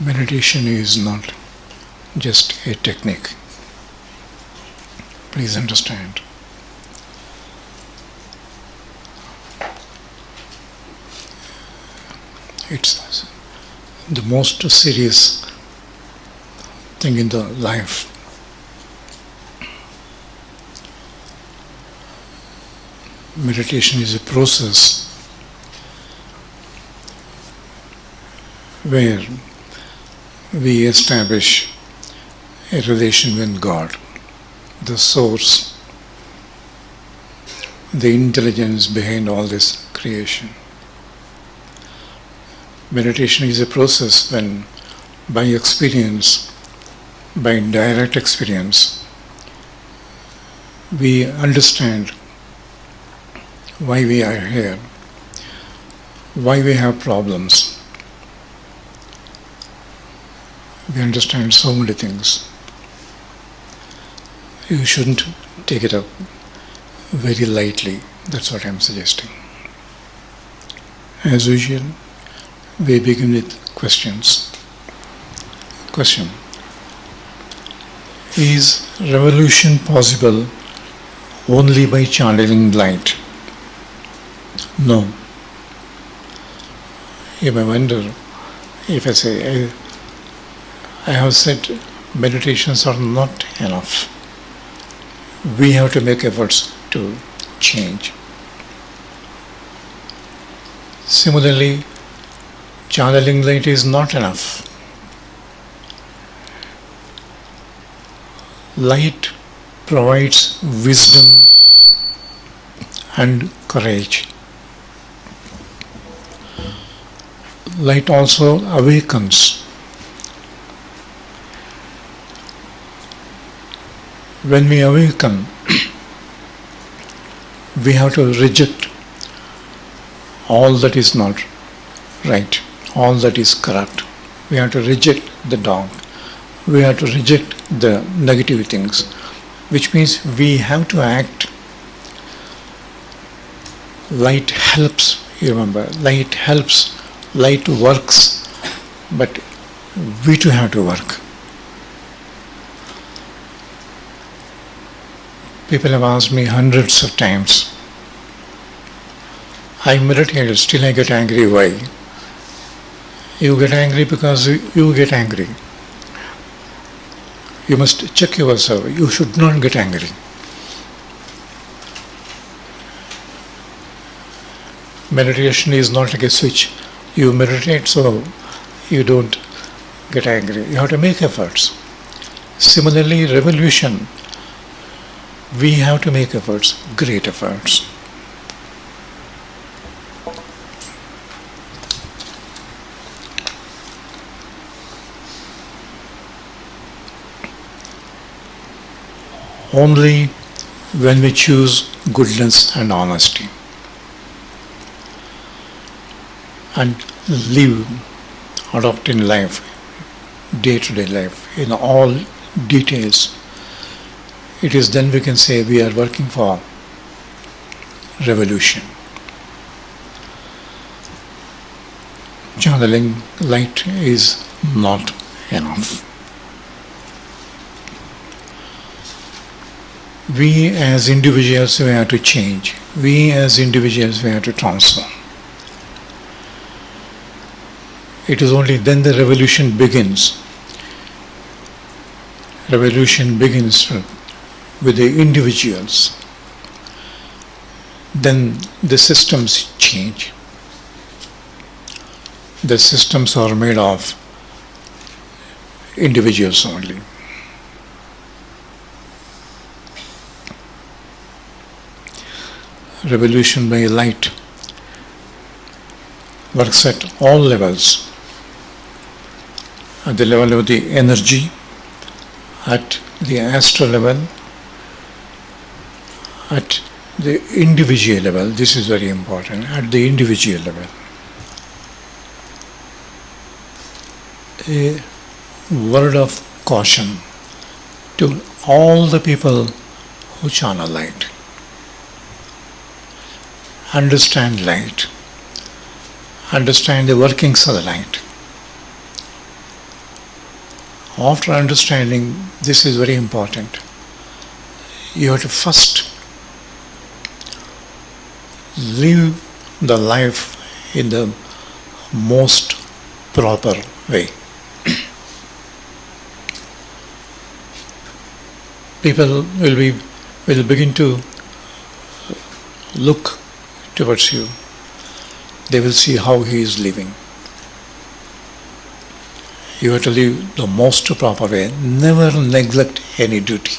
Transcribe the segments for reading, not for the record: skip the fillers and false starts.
Meditation is not just a technique. Please understand. It's the most serious thing in the life. Meditation is a process where we establish a relation with God, the source, the intelligence behind all this creation. Meditation is a process when, by experience, by direct experience, we understand why we are here, why we have problems. We understand so many things. You shouldn't take it up very lightly. That's what I'm suggesting. As usual, we begin with questions. Question: is revolution possible only by channeling light? No. You may wonder if I say, I have said meditations are not enough. We have to make efforts to change. Similarly, channeling light is not enough. Light provides wisdom and courage. Light also awakens. When we awaken, we have to reject all that is not right, all that is corrupt. We have to reject the dark. We have to reject the negative things, which means we have to act. Light helps, you remember, light helps, light works, but we too have to work. People have asked me hundreds of times, I meditate, still I get angry. Why? You get angry because you get angry. You must check yourself. You should not get angry. Meditation is not like a switch. You meditate so you don't get angry. You have to make efforts. Similarly, revolution, we have to make efforts, great efforts. Only when we choose goodness and honesty and live, adopt in life, day-to-day life, in all details, it is then we can say we are working for revolution. Channeling light is not enough. We as individuals, we have to change. We as individuals, we have to transform. It is only then the revolution begins. Revolution begins with the individuals. Then the systems change. The systems are made of individuals only. Revolution by light works at all levels. At the level of the energy, at the astral level, at the individual level. This is very important. At the individual level. A word of caution to all the people who channel light. Understand light. Understand the workings of the light. After understanding this is very important, you have to first live the life in the most proper way. People will begin to look towards you. They will see how he is living. You have to live the most proper way. Never neglect any duty.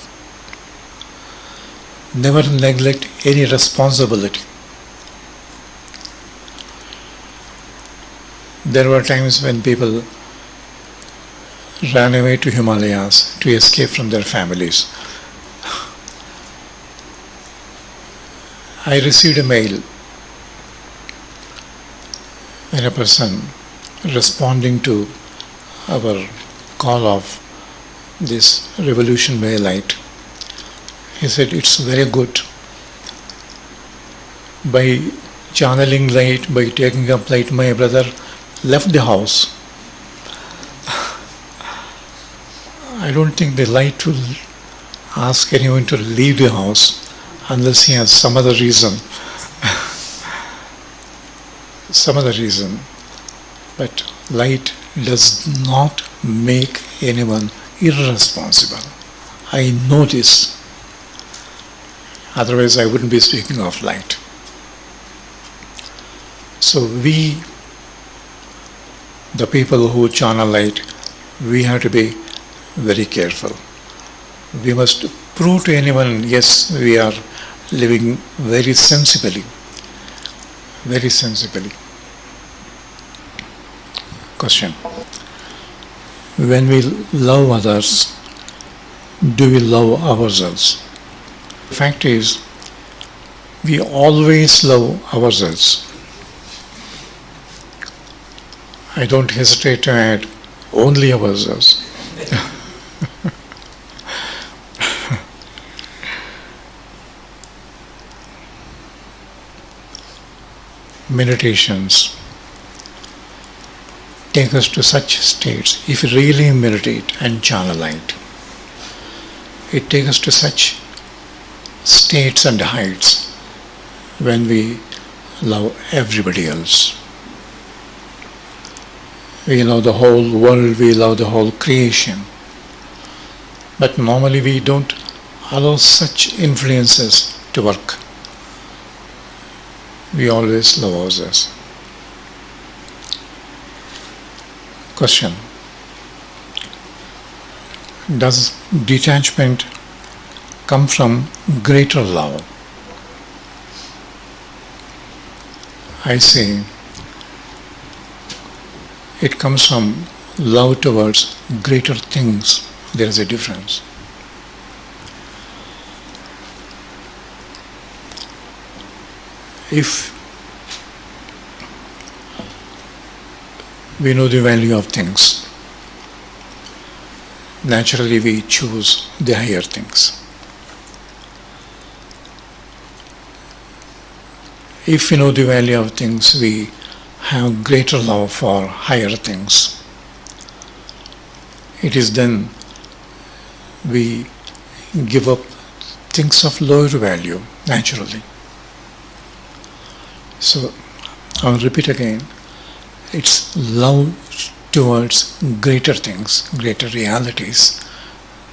Never neglect any responsibility. There were times when people ran away to Himalayas to escape from their families. I received a mail when a person responding to our call of this revolution way light, he said, it's very good. By channeling light, by taking up light, my brother left the house. I don't think the light will ask anyone to leave the house unless he has some other reason. Some other reason. But light does not make anyone irresponsible. I know this. Otherwise, I wouldn't be speaking of light. So we, the people who channel light, we have to be very careful. We must prove to anyone, yes, we are living very sensibly. Very sensibly. Question. When we love others, do we love ourselves? The fact is, we always love ourselves. I don't hesitate to add, only ourselves. Meditations take us to such states. If we really meditate and channel light, it takes us to such states and heights when we love everybody else. We love the whole world, we love the whole creation. But normally we don't allow such influences to work. We always love ourselves. Question. Does detachment come from greater love? I say it comes from love towards greater things. There is a difference. If we know the value of things, naturally we choose the higher things. If we know the value of things, we have greater love for higher things. It is then we give up things of lower value naturally. So I'll repeat again, it's love towards greater things, greater realities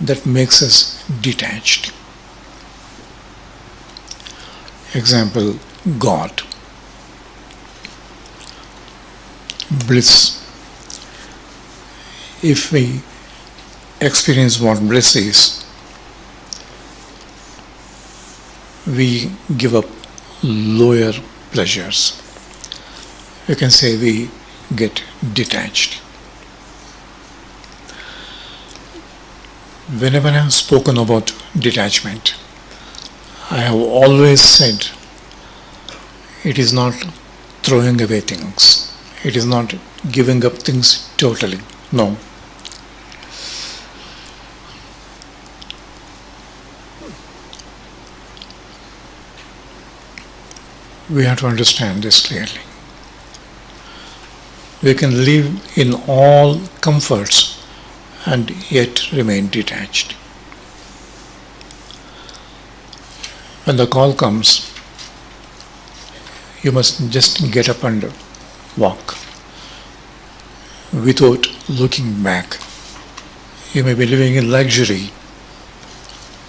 that makes us detached. Example, God. Bliss. If we experience what bliss is, we give up lower pleasures. You can say we get detached. Whenever I have spoken about detachment, I have always said it is not throwing away things. It is not giving up things totally. No. We have to understand this clearly. We can live in all comforts and yet remain detached. When the call comes, you must just get up and walk without looking back. You may be living in luxury,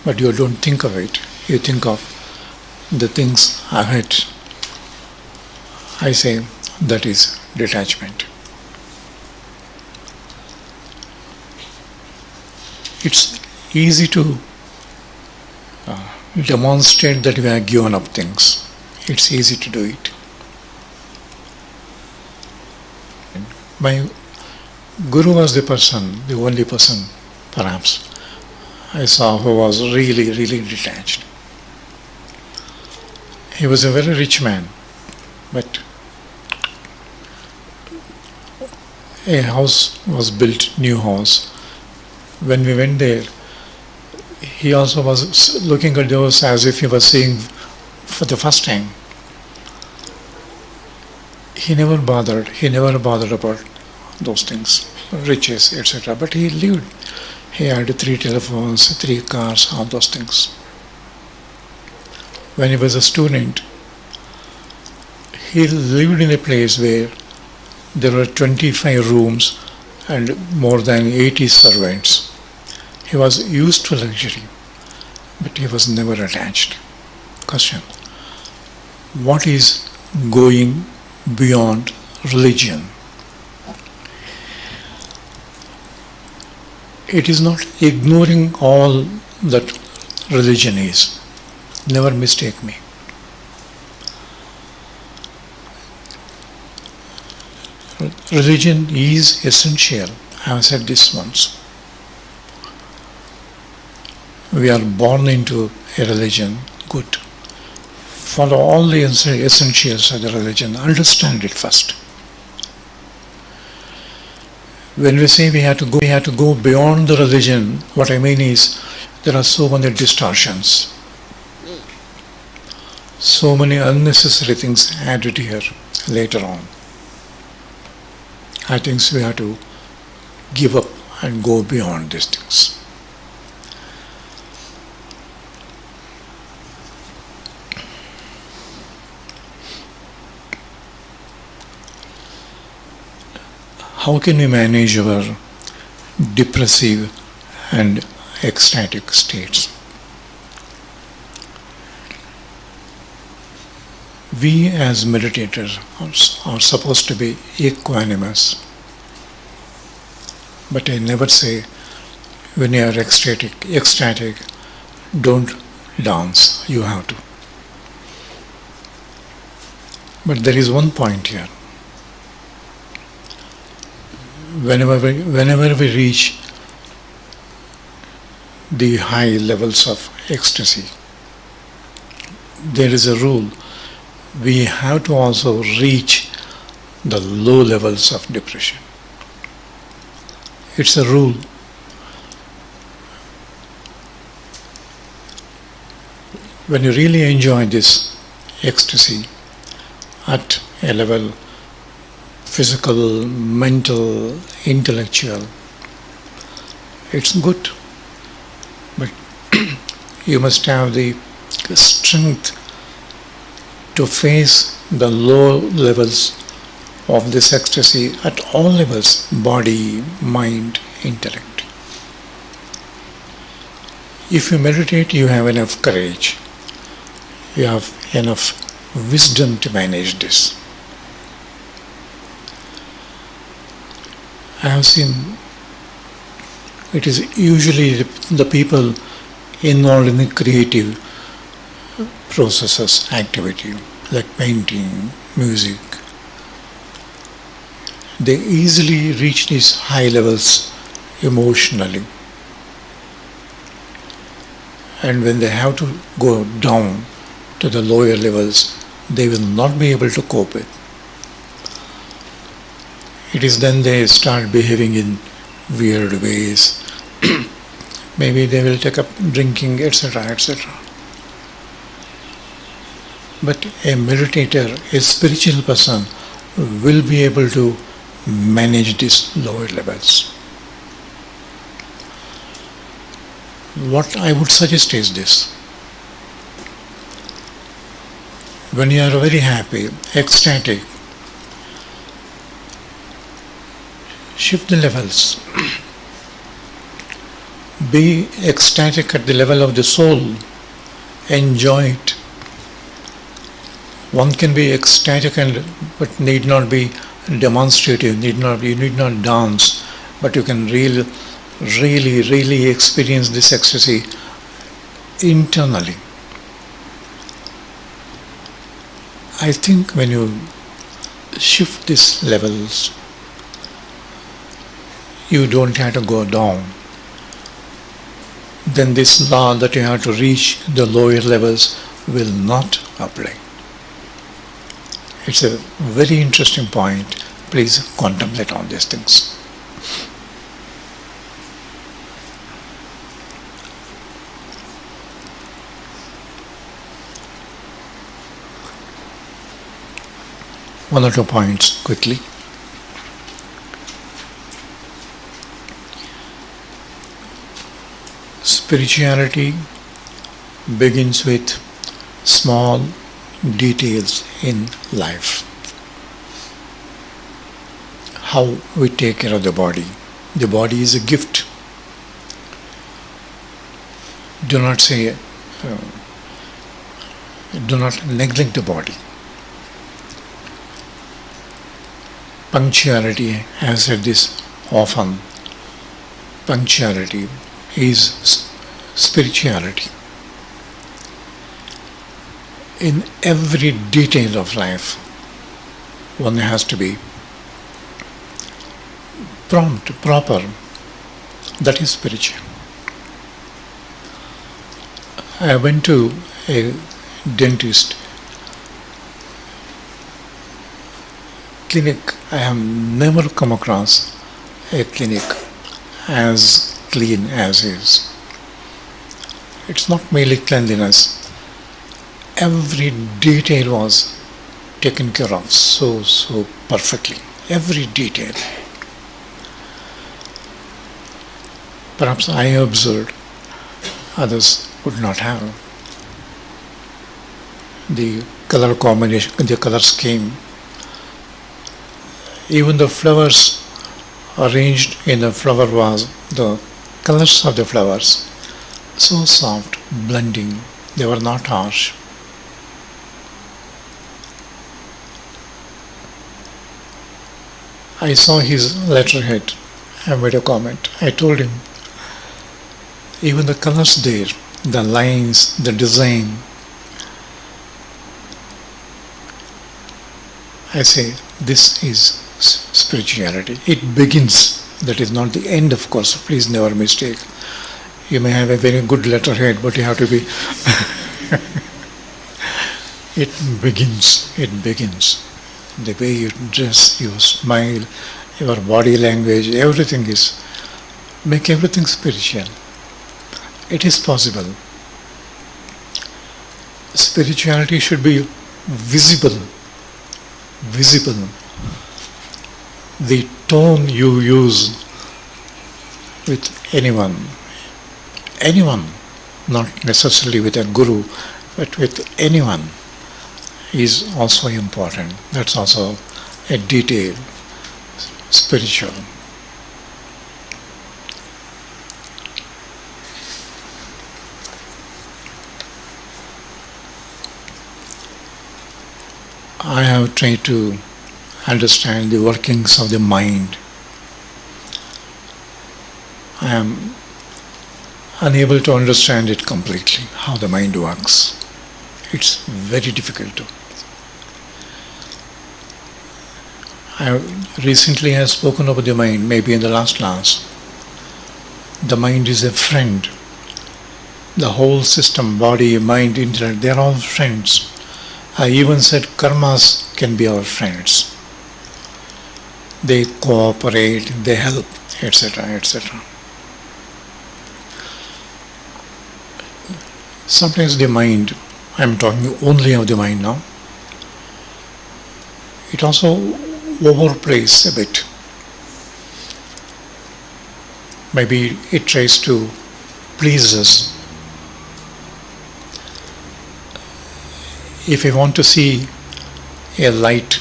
but you don't think of it. You think of the things ahead. I say that is detachment. It's easy to demonstrate that we have given up things. It's easy to do it. My Guru was the only person perhaps I saw who was really, really detached. He was a very rich man, but a house was built, new house. When we went there, he also was looking at those as if he was seeing for the first time. He never bothered about those things, riches, etc. But he lived. He had 3 telephones, 3 cars, all those things. When he was a student, he lived in a place where there were 25 rooms and more than 80 servants. He was used to luxury, but he was never attached. Question: what is going beyond religion? It is not ignoring all that religion is. Never mistake me. Religion is essential. I have said this once. We are born into a religion, good. Follow all the essentials of the religion. Understand it first. When we say we have to go beyond the religion, what I mean is there are so many distortions, so many unnecessary things added here later on. I think we have to give up and go beyond these things. How can we manage our depressive and ecstatic states? We as meditators are supposed to be equanimous. But I never say when you are ecstatic, don't dance, you have to. But there is one point here. Whenever we reach the high levels of ecstasy, there is a rule. We have to also reach the low levels of depression. It's a rule. When you really enjoy this ecstasy at a level physical, mental, intellectual, it's good. But you must have the strength to face the low levels of this ecstasy at all levels: body, mind, intellect. If you meditate, you have enough courage, you have enough wisdom to manage this. I have seen it is usually the people involved in the creative processes, activity, like painting, music. They easily reach these high levels emotionally. And when they have to go down to the lower levels, they will not be able to cope with. It is then they start behaving in weird ways. Maybe they will take up drinking, etc., etc. But a meditator, a spiritual person, will be able to manage these lower levels. What I would suggest is this. When you are very happy, ecstatic, shift the levels. Be ecstatic at the level of the soul. Enjoy it. One can be ecstatic but need not be demonstrative. You need not dance, but you can really experience this ecstasy internally. I think when you shift these levels, you don't have to go down. Then this law that you have to reach the lower levels will not apply. It's a very interesting point. Please contemplate on these things. One or two points quickly. Spirituality begins with small details in life. How we take care of the body. The body is a gift. Do not neglect the body. Punctuality, I have said this often, punctuality is spirituality. In every detail of life, one has to be prompt, proper. That is spiritual. I went to a dentist clinic. I have never come across a clinic as clean as is. It's not merely cleanliness. Every detail was taken care of so perfectly. Every detail. Perhaps I observed, others would not have. The color combination, the color scheme, even the flowers arranged in the flower vase, the colors of the flowers, so soft, blending, they were not harsh. I saw his letterhead. I made a comment. I told him, even the colors there, the lines, the design, I say, this is spirituality. It begins. That is not the end, of course. Please never mistake. You may have a very good letterhead, but you have to be. It begins. It begins. The way you dress, you smile, your body language, everything is. Make everything spiritual. It is possible. Spirituality should be visible. Visible. The tone you use with anyone, not necessarily with a guru, but with anyone, is also important. That's also a detail, spiritual. I have tried to understand the workings of the mind. I am unable to understand it completely, how the mind works. It's very difficult to. Recently I have spoken about the mind, maybe in the last class. The mind is a friend. The whole system, body, mind, intellect, they are all friends. I even said karmas can be our friends. They cooperate, they help, etc., etc. Sometimes the mind, I am talking only of the mind now, it also overplays a bit. Maybe it tries to please us. If we want to see a light,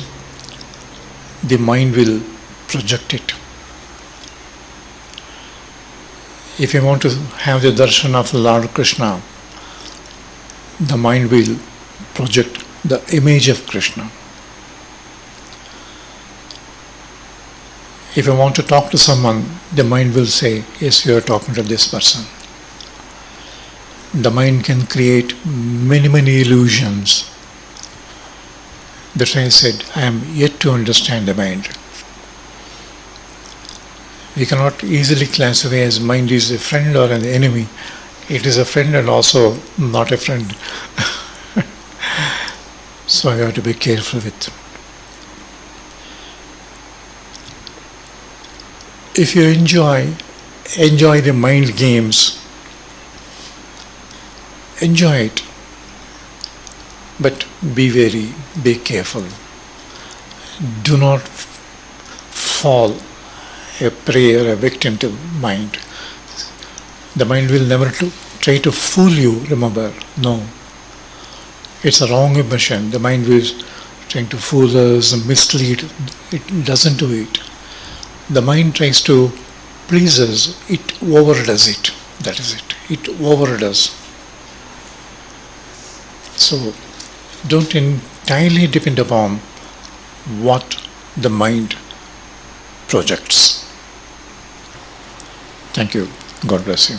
the mind will project it. If you want to have the darshan of Lord Krishna, the mind will project the image of Krishna. If you want to talk to someone, the mind will say, yes, you are talking to this person. The mind can create many, many illusions. That's why I said, I am yet to understand the mind. We cannot easily classify as mind is a friend or an enemy. It is a friend and also not a friend. So I have to be careful with. If you enjoy the mind games, enjoy it. But be wary, be careful. Do not fall a prey or a victim to mind. The mind will never try to fool you, remember. No. It's a wrong impression. The mind will trying to fool us and mislead. It doesn't do it. The mind tries to please us. It overdoes it. That is it. It overdoes. So, don't entirely depend upon what the mind projects. Thank you. God bless you.